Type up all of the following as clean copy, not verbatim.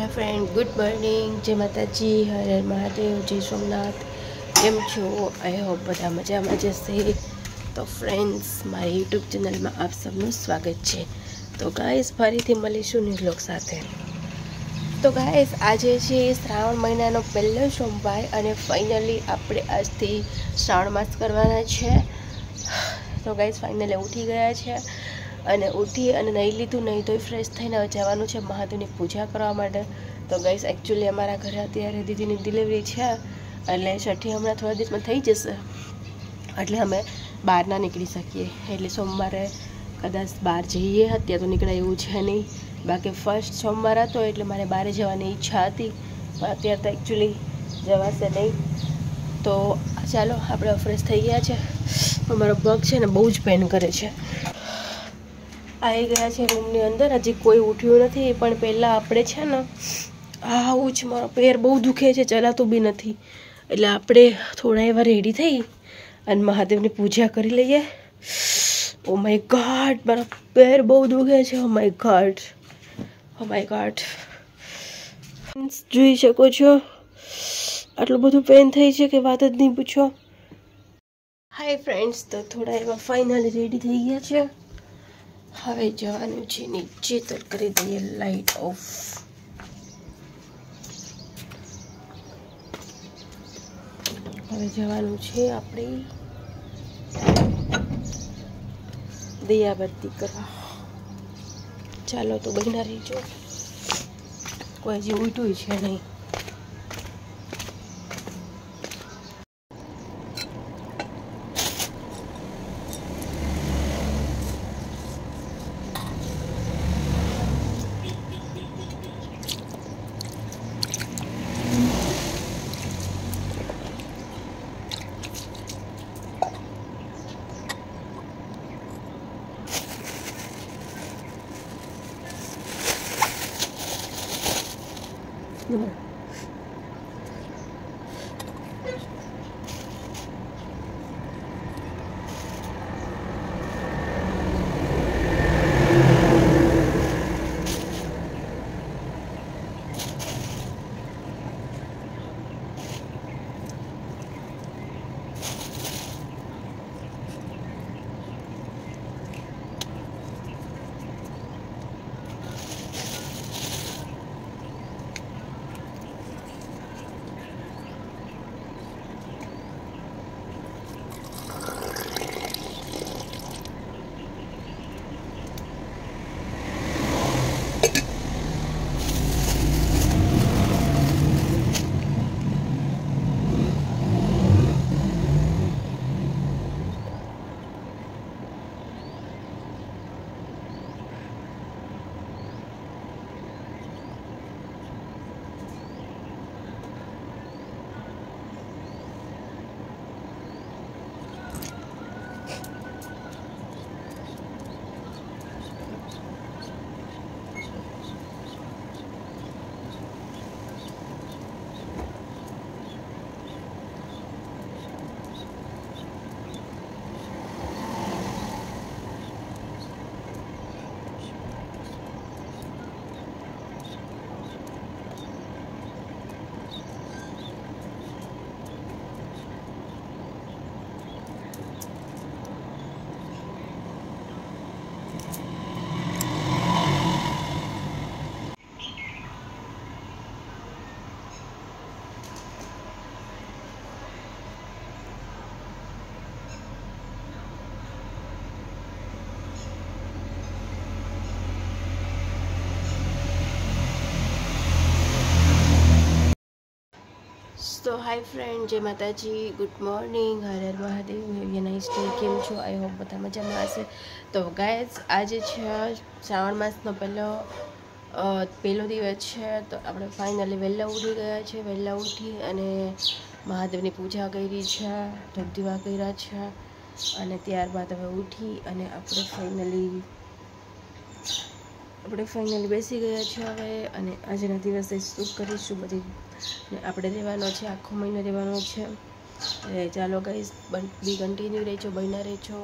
Hello friend, good morning. જય માતાજી, હર હર મહાદેવ, જય સોમનાથ. કેમ છો? આઈ હોપ બધા મજામાં જશે. તો ફ્રેન્ડ્સ, મારી યુટ્યુબ ચેનલમાં આપ સૌનું સ્વાગત છે. તો ગાઈસ, ફરીથી મળીશું ન્યૂ વ્લોગ સાથે. તો ગાઈસ, આજે છે શ્રાવણ મહિનાનો પહેલો સોમવાર અને ફાઇનલી આપણે આજથી શ્રાવણ માસ કરવાના છે. તો ગાઈસ, ફાઇનલી ઉઠી ગયા છે અને ઉઠી અને નહીં લીધું, નહીં તો ફ્રેશ થઈને જવાનું છે મહાદેવની પૂજા કરવા માટે. તો ગાઈસ, એકચ્યુઅલી અમારા ઘરે અત્યારે દીદીની ડિલિવરી છે, એટલે છઠ્ઠી હમણાં થોડા દિવસમાં થઈ જશે, એટલે અમે બહાર ના નીકળી શકીએ. એટલે સોમવારે કદાચ બહાર જઈએ. અત્યારે તો નીકળાય એવું છે નહીં, બાકી ફર્સ્ટ સોમવાર હતો એટલે મારે બહાર જવાની ઈચ્છા હતી, પણ અત્યારે તો એકચ્યુઅલી જવાશે નહીં. તો ચાલો, આપણે ફ્રેશ થઈ ગયા છે. અમારો પગ છે ને બહુ જ પેન કરે છે. આવી ગયા છે રૂમની અંદર. હજી કોઈ ઉઠ્યું નથી, પણ પહેલાં આપણે છે ને આવું જ, મારો પેર બહુ દુખે છે, ચલાતું બી નથી. એટલે આપણે થોડા એવા રેડી થઈ અને મહાદેવની પૂજા કરી લઈએ. ઓ માય ગોડ, મારો પેર બહુ દુખે છે. Oh my God, oh my God. જોઈ શકો છો, આટલું બધું પેન થઈ છે કે વાત જ નહીં પૂછો. હાય ફ્રેન્ડ્સ, તો થોડા એવા ફાઇનલી રેડી થઈ ગયા છે. હવે જવાનું છે નીચે, તો કરી દઈએ લાઇટ ઓફ. હવે જવાનું છે આપણે દિયાબત્તી કરવા. ચાલો, તો બહેના રહીજો, કોઈ હજી ઉઠ્યું છે નહીં. તો હાય ફ્રેન્ડ, જય માતાજી, good morning, Har Har Mahadev, have a nice day. કેમ છો? આઈ હોપ બધા મજામાં હશે. તો ગાઈસ, આજે છે શ્રાવણ માસનો પહેલો દિવસ છે. તો આપણે ફાઇનલી વહેલા ઉઠી ગયા છે. વહેલા ઉઠી અને મહાદેવની પૂજા કરી છે, ધૂપદીવા કર્યા છે, અને ત્યારબાદ હવે ઉઠી અને આપણે ફાઇનલી બેસી ગયા છે હવે. અને આજના દિવસે શું કરીશું બધી આપણે રહેવાનો છે, આખો મહિનો રહેવાનો છે. ચાલો ગાઈસ, બી કન્ટિન્યુ રહેજો, બન્યા રહેજો.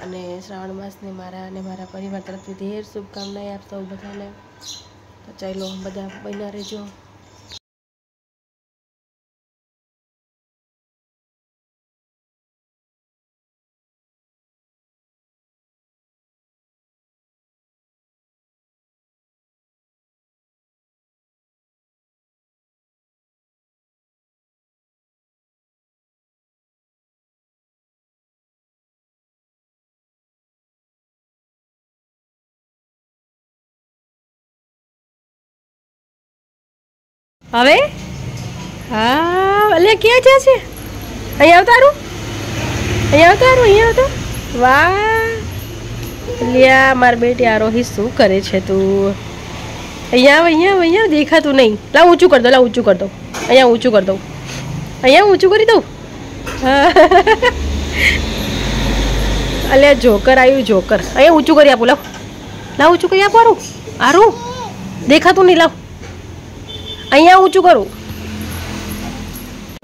અને શ્રાવણ માસને મારા અને મારા પરિવાર તરફથી ઢેર શુભકામનાએ આપતા હું બધાને. તો ચાલો બધા બન્યા રહેજો. હવે હા એટલે ક્યાં છે અહીંયા આવતારું અહીંયા આવતા વાહ લ્યા મારી બેટી આરોહી શું કરે છે તું અહીંયા દેખાતું નહીં લાવ ઊંચું કરી દો અહીંયા ઊંચું કરી દઉં હા અલ્યા જોકર આવ્યું અહીંયા ઊંચું કરી આપું લાવ ઊંચું કરી આપો આરું દેખાતું નહીં લાવ અહીંયા ઊંચું કરું.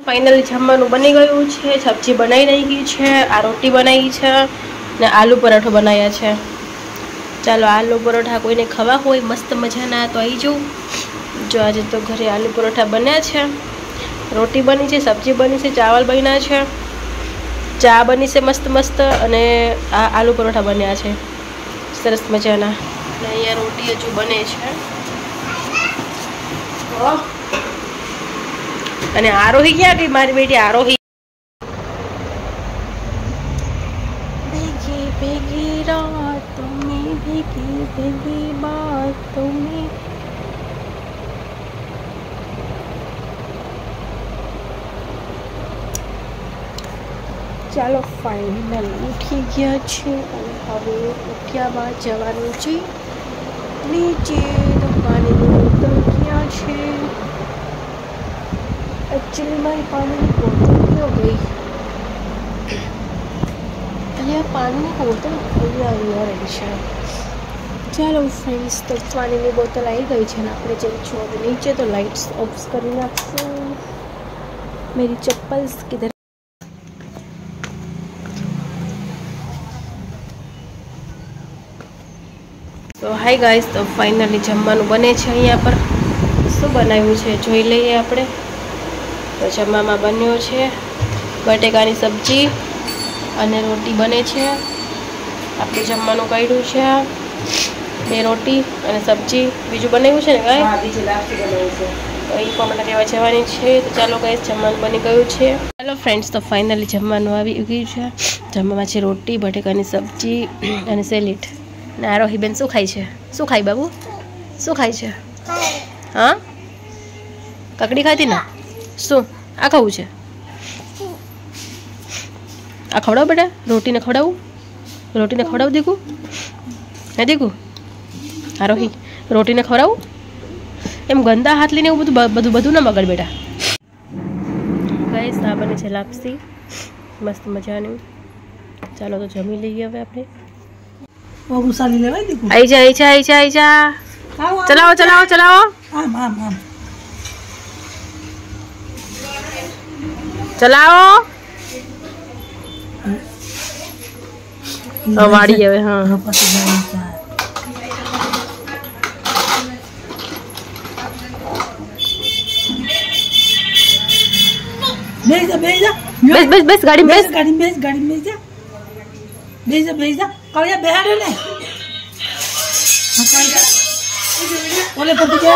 ફાઇનલી જમવાનું બની ગયું છે. સબ્જી બનાવી રહી છે, આ રોટી બનાવી છે ને આલુ પરાઠો બનાવ્યા છે. ચાલો આલુ પરોઠા કોઈને ખાવા હોય મસ્ત મજાના તો આવી જાઉં. જો આજે તો ઘરે આલુ પરોઠા બન્યા છે, રોટી બની છે, સબ્જી બની છે, ચાવલ બન્યા છે, ચા બની છે મસ્ત અને આ આલુ પરોઠા બન્યા છે સરસ મજાના. અને અહીંયા રોટી હજુ બને છે. અને આરોહી ક્યાં ગઈ મારી બેટી આરોહી ભેગી ભેગી રાતો में ભેગી ભેગી બાતો में ચાલો ફાઇનલ ઉઠી ગયા છે અને હવે ઉઠ્યા બાદ જવાનું છે નીચે. તો પાણીની બોટલ ક્યાં છે? एक्चुअली मारी पानी की बोतल क्यों गई? ये पानी की बोतल અહીંયા રહી છે. ચાલો ફ્રેન્ડ્સ તો પાણીની બોટલ આવી ગઈ છે ને આપણે જઈશું હવે નીચે. તો લાઇટ્સ ઓફ કરી નાખશું. मेरी चप्पल्स किधर? તો હાય ગાઈસ, તો ફાઇનલી જમવાનું બને છે. અહીંયા પર શું બનાવ્યું છે જોઈ લઈએ આપણે. તો જમવામાં બન્યો છે બટેકાની સબ્જી અને રોટી બને છે. આપણે જમવાનું કાઢ્યું છે 2 રોટી અને સબ્જી. બીજું બનાવ્યું છે ને કાંઈ? હા, બીજું લાસ્ટ બનાવ્યું છે. તો એ પણ લેવા જવાની છે. તો ચાલો ગાઈસ જમવાનું બની ગયું છે. ચાલો ફ્રેન્ડ્સ, તો ફાઇનલી જમવાનું આવી ગયું છે. જમવામાં છે રોટી, બટેકાની સબ્જી અને સેલેડ. અને આરોહી બેન શું ખાય છે? શું ખાય બાબુ? શું ખાય છે? હા, કાકડી ખાતી ને? શું આ ખાવું છે? આ ખવડાવ બેટા, રોટીને ખવડાવું દીકું હે દીકું? આરોહી રોટીને ખવડાવું? એમ ગંદા હાથ લઈને એવું બધું ના મગડ બેટા. ગાઈસ આ બને છે લાપસી મસ્ત મજાની. ચાલો તો જમી લઈએ હવે આપણે. आई जा चलाओ वाड़ी है हाँ बस गाड़ी में जा कौया बेहारे ने ओले पर क्या